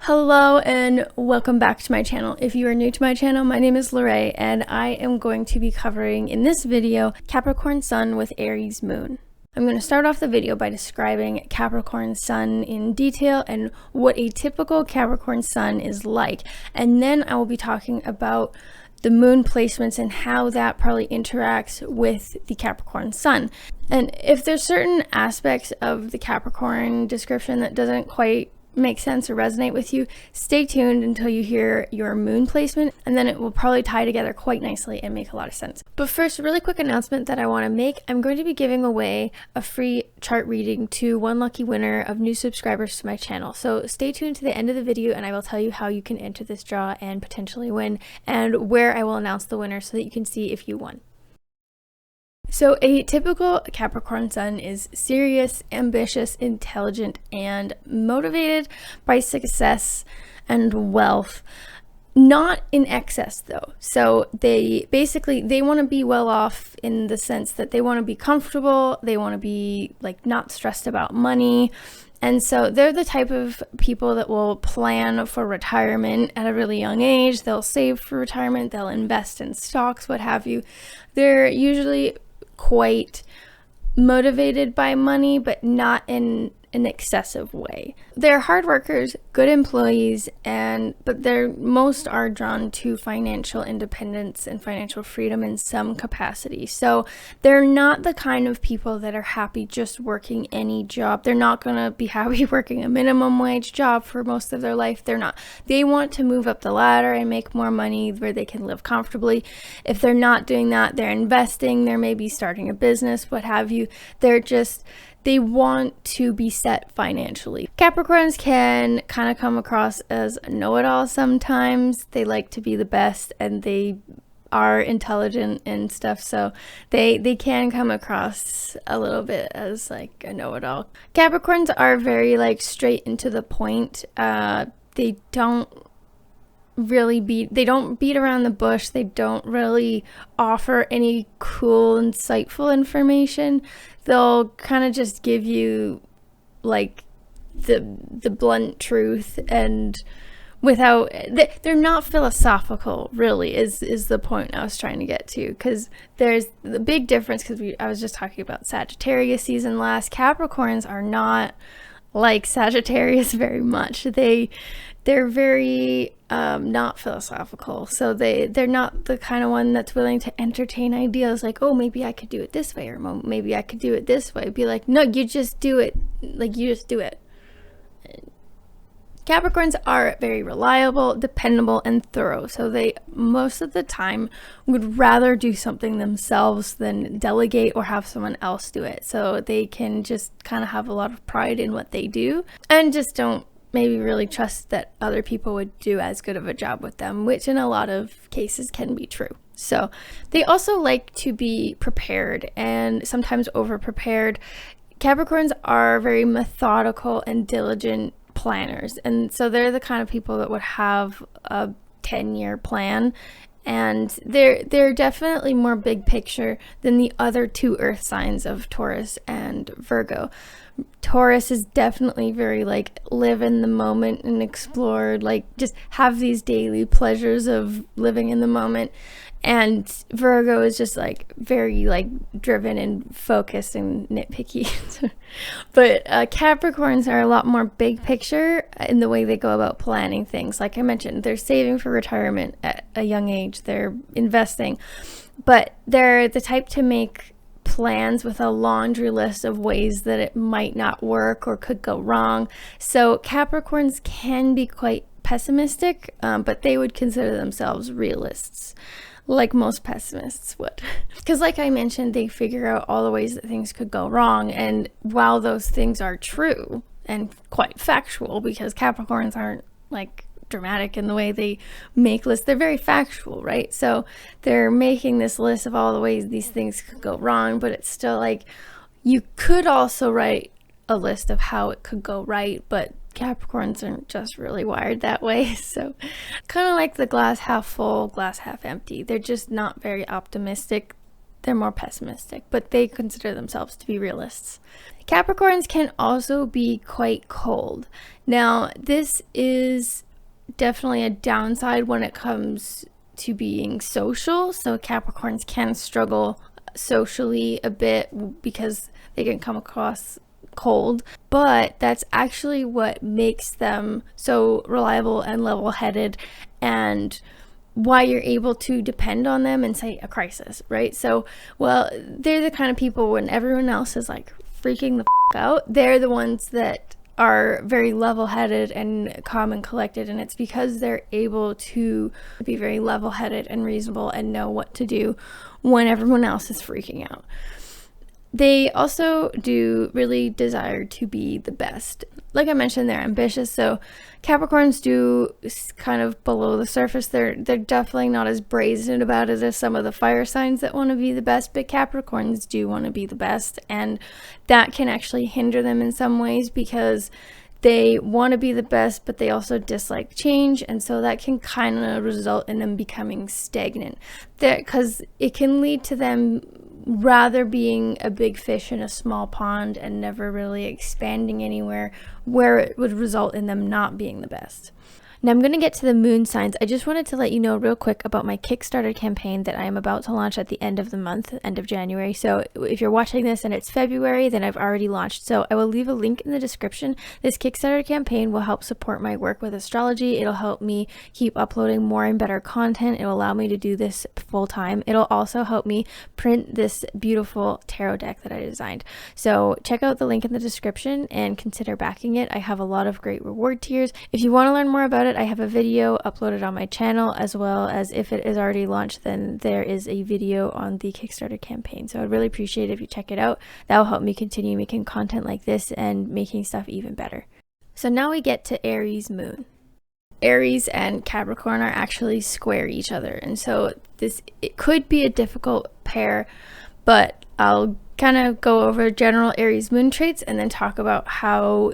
Hello and welcome back to my channel. If you are new to my channel, my name is Lorraine and I am going to be covering in this video Capricorn Sun with Aries Moon. I'm going to start off the video by describing Capricorn Sun in detail and what a typical Capricorn Sun is like, and then I will be talking about the moon placements and how that probably interacts with the Capricorn Sun. And if there's certain aspects of the Capricorn description that doesn't quite make sense or resonate with you, stay tuned until you hear your moon placement, and then it will probably tie together quite nicely and make a lot of sense. But first, a really quick announcement that I want to make. I'm going to be giving away a free chart reading to one lucky winner of new subscribers to my channel. So stay tuned to the end of the video and I will tell you how you can enter this draw and potentially win, and where I will announce the winner so that you can see if you won. So a typical Capricorn Sun is serious, ambitious, intelligent, and motivated by success and wealth. Not in excess though. So they want to be well off in the sense that they want to be comfortable, they want to be like not stressed about money. And so they're the type of people that will plan for retirement at a really young age. They'll save for retirement, they'll invest in stocks, what have you. They're usually quite motivated by money, but not in an excessive way. They're hard workers, good employees, but most are drawn to financial independence and financial freedom in some capacity. So they're not the kind of people that are happy just working any job. They're not going to be happy working a minimum wage job for most of their life. They're not. They want to move up the ladder and make more money where they can live comfortably. If they're not doing that, they're investing, they're maybe starting a business, what have you. They want to be set financially. Capricorns can kind of come across as know-it-all sometimes. They like to be the best and they are intelligent and stuff, so they can come across a little bit as like a know-it-all. Capricorns are very like straight into the point. They don't beat around the bush. They don't really offer any cool, insightful information. They'll kind of just give you like the blunt truth, and they're not philosophical really is the point I was trying to get to, because there's the big difference, because I was just talking about Sagittarius season last. Capricorns are not like Sagittarius very much. They're very not philosophical, so they're not the kind of one that's willing to entertain ideas like, oh, maybe I could do it this way, or maybe I could do it this way. Be like, no, you just do it. Like, you just do it. Capricorns are very reliable, dependable, and thorough, so they most of the time would rather do something themselves than delegate or have someone else do it. So they can just kind of have a lot of pride in what they do and just don't maybe really trust that other people would do as good of a job with them, which in a lot of cases can be true. So they also like to be prepared and sometimes over prepared. Capricorns are very methodical and diligent planners, and so they're the kind of people that would have a 10-year plan, and they're definitely more big picture than the other two earth signs of Taurus and Virgo. Taurus is definitely very like live in the moment and explore, like just have these daily pleasures of living in the moment, and Virgo is just like very like driven and focused and nitpicky. But Capricorns are a lot more big picture in the way they go about planning things. Like I mentioned, they're saving for retirement at a young age, they're investing, but they're the type to make plans with a laundry list of ways that it might not work or could go wrong. So Capricorns can be quite pessimistic, but they would consider themselves realists, like most pessimists would. Because like I mentioned, they figure out all the ways that things could go wrong, and while those things are true and quite factual, because Capricorns aren't like dramatic in the way they make lists, they're very factual, right? So they're making this list of all the ways these things could go wrong, but it's still like you could also write a list of how it could go right, but Capricorns aren't just really wired that way. So kind of like the glass half full, glass half empty. They're just not very optimistic. They're more pessimistic, but they consider themselves to be realists. Capricorns can also be quite cold. Now, this is definitely a downside when it comes to being social. So Capricorns can struggle socially a bit because they can come across cold, but that's actually what makes them so reliable and level-headed, and why you're able to depend on them in, say, a crisis, right? So, well, they're the kind of people when everyone else is like freaking the out, they're the ones that are very level-headed and calm and collected, and it's because they're able to be very level-headed and reasonable and know what to do when everyone else is freaking out. They also do really desire to be the best. Like I mentioned, they're ambitious, so Capricorns do kind of below the surface. They're definitely not as brazen about it as some of the fire signs that want to be the best, but Capricorns do want to be the best, and that can actually hinder them in some ways because they want to be the best, but they also dislike change, and so that can kind of result in them becoming stagnant. Because it can lead to them rather being a big fish in a small pond and never really expanding anywhere, where it would result in them not being the best. Now I'm going to get to the moon signs. I just wanted to let you know real quick about my Kickstarter campaign that I am about to launch at the end of the month, end of January. So if you're watching this and it's February, then I've already launched. So I will leave a link in the description. This Kickstarter campaign will help support my work with astrology. It'll help me keep uploading more and better content. It will allow me to do this full time. It'll also help me print this beautiful tarot deck that I designed. So check out the link in the description and consider backing it. I have a lot of great reward tiers. If you want to learn more about it, I have a video uploaded on my channel, as well as if it is already launched, then there is a video on the Kickstarter campaign. So I'd really appreciate it if you check it out. That will help me continue making content like this and making stuff even better. So now we get to Aries Moon. Aries and Capricorn are actually square each other, and so it could be a difficult pair, but I'll kind of go over general Aries Moon traits and then talk about how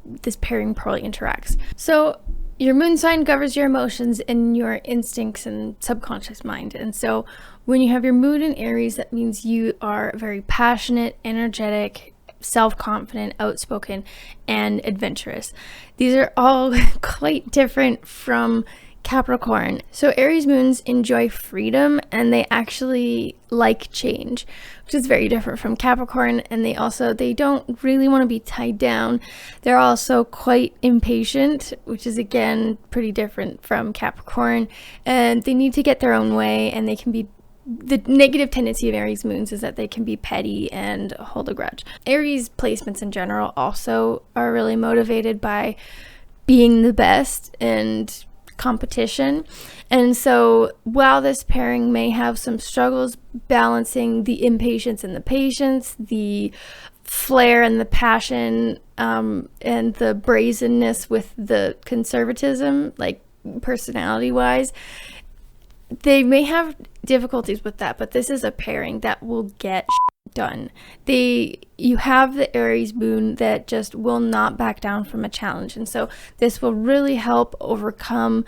this pairing probably interacts. So your moon sign governs your emotions and your instincts and subconscious mind. And so when you have your moon in Aries, that means you are very passionate, energetic, self-confident, outspoken, and adventurous. These are all quite different from Capricorn. So Aries moons enjoy freedom, and they actually like change, which is very different from Capricorn. And they don't really want to be tied down. They're also quite impatient, which is again pretty different from Capricorn, and they need to get their own way, and the negative tendency of Aries moons is that they can be petty and hold a grudge. Aries placements in general also are really motivated by being the best and competition. And so while this pairing may have some struggles balancing the impatience and the patience, the flair and the passion, and the brazenness with the conservatism, like personality wise, they may have difficulties with that, but this is a pairing that will get done. You have the Aries moon that just will not back down from a challenge, and so this will really help overcome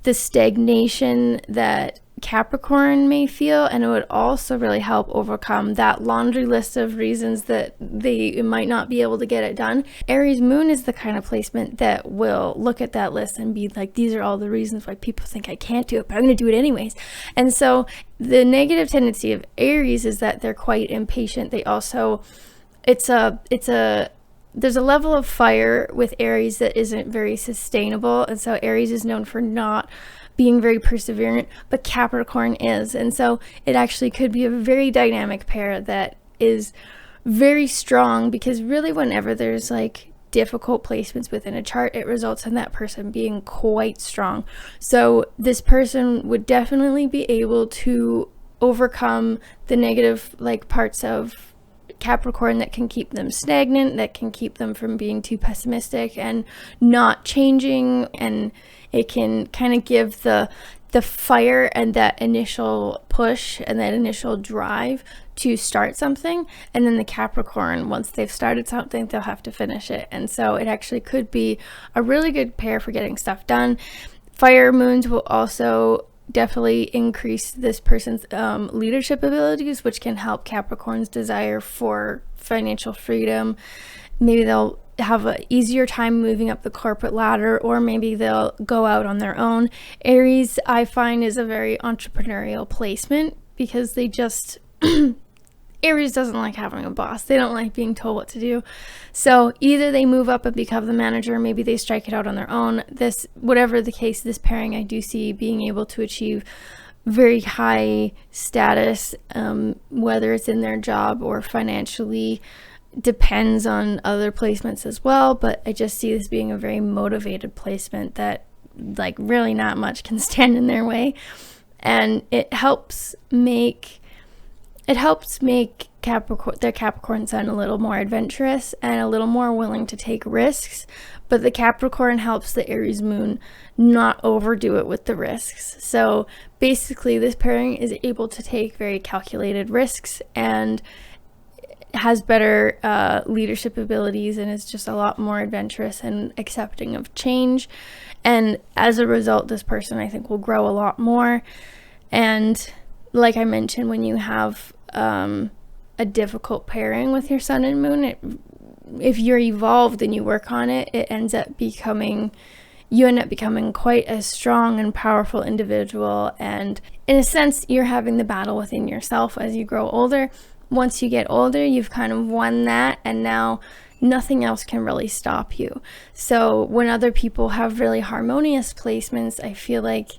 the stagnation that Capricorn may feel, and it would also really help overcome that laundry list of reasons that they might not be able to get it done. Aries moon is the kind of placement that will look at that list and be like, these are all the reasons why people think I can't do it, but I'm going to do it anyways. And so the negative tendency of Aries is that they're quite impatient. They also, there's a level of fire with Aries that isn't very sustainable, and so Aries is known for not being very perseverant, but Capricorn is. And so it actually could be a very dynamic pair that is very strong, because really whenever there's like difficult placements within a chart, it results in that person being quite strong. So this person would definitely be able to overcome the negative parts of Capricorn that can keep them stagnant, that can keep them from being too pessimistic and not changing, and it can kind of give the fire and that initial push and that initial drive to start something. And then the Capricorn, once they've started something, they'll have to finish it. And so it actually could be a really good pair for getting stuff done. Fire moons will also definitely increase this person's leadership abilities, which can help Capricorn's desire for financial freedom. Maybe they'll have an easier time moving up the corporate ladder, or maybe they'll go out on their own. Aries, I find, is a very entrepreneurial placement because they just Aries doesn't like having a boss. They don't like being told what to do. So either they move up and become the manager, maybe they strike it out on their own. Whatever the case, this pairing, I do see being able to achieve very high status, whether it's in their job or financially. Depends on other placements as well, but I just see this being a very motivated placement that like really not much can stand in their way. And it helps make their Capricorn Sun a little more adventurous and a little more willing to take risks. But the Capricorn helps the Aries Moon not overdo it with the risks. So basically, this pairing is able to take very calculated risks and has better leadership abilities, and is just a lot more adventurous and accepting of change. And as a result, this person, I think, will grow a lot more. And like I mentioned, when you have a difficult pairing with your sun and moon, if you're evolved and you work on it, you end up becoming quite a strong and powerful individual. And in a sense, you're having the battle within yourself as you grow older. Once you get older, you've kind of won that, and now nothing else can really stop you. So when other people have really harmonious placements, I feel like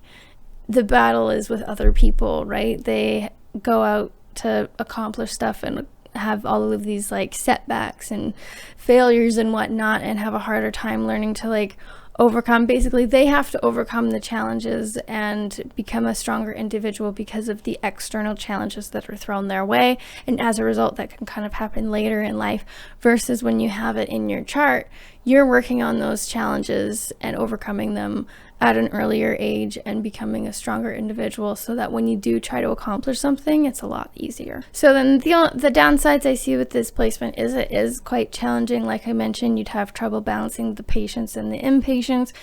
the battle is with other people, right? They go out to accomplish stuff and have all of these like setbacks and failures and whatnot, and have a harder time learning to like overcome. Basically, they have to overcome the challenges and become a stronger individual because of the external challenges that are thrown their way. And as a result, that can kind of happen later in life, versus when you have it in your chart, you're working on those challenges and overcoming them at an earlier age and becoming a stronger individual, so that when you do try to accomplish something, it's a lot easier. So then the downsides I see with this placement is it is quite challenging. Like I mentioned, you'd have trouble balancing the patience and the impatience.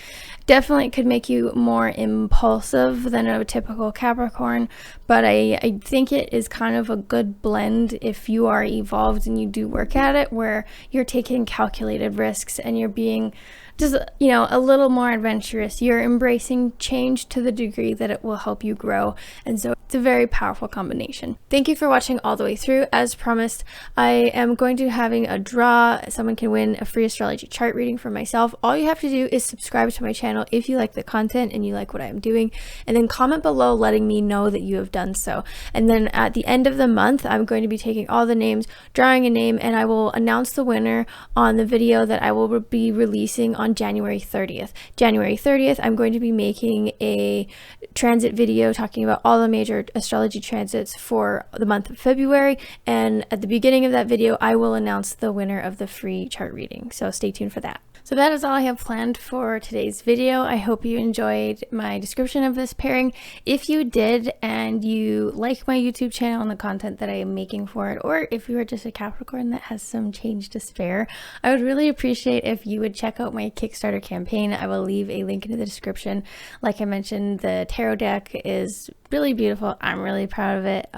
Definitely could make you more impulsive than a typical Capricorn, but I think it is kind of a good blend if you are evolved and you do work at it, where you're taking calculated risks and you're being just, a little more adventurous. You're embracing change to the degree that it will help you grow. And so it's a very powerful combination. Thank you for watching all the way through. As promised, I am going to be having a draw. Someone can win a free astrology chart reading from myself. All you have to do is subscribe to my channel if you like the content and you like what I'm doing, and then comment below letting me know that you have done so. And then at the end of the month, I'm going to be taking all the names, drawing a name, and I will announce the winner on the video that I will be releasing on January 30th. January 30th, I'm going to be making a transit video talking about all the major astrology transits for the month of February, and at the beginning of that video, I will announce the winner of the free chart reading. So stay tuned for that. So that is all I have planned for today's video. I hope you enjoyed my description of this pairing. If you did and you like my YouTube channel and the content that I am making for it, or if you are just a Capricorn that has some change to spare, I would really appreciate if you would check out my Kickstarter campaign. I will leave a link in the description. Like I mentioned, the tarot deck is really beautiful. I'm really proud of it.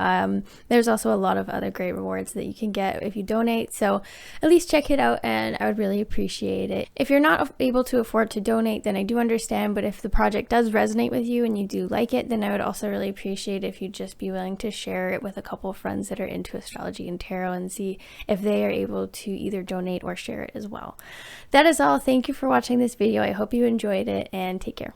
There's also a lot of other great rewards that you can get if you donate, so at least check it out and I would really appreciate it. If you're not able to afford to donate, then I do understand, but if the project does resonate with you and you do like it, then I would also really appreciate if you'd just be willing to share it with a couple of friends that are into astrology and tarot and see if they are able to either donate or share it as well. That is all. Thank you for watching this video. I hope you enjoyed it, and take care.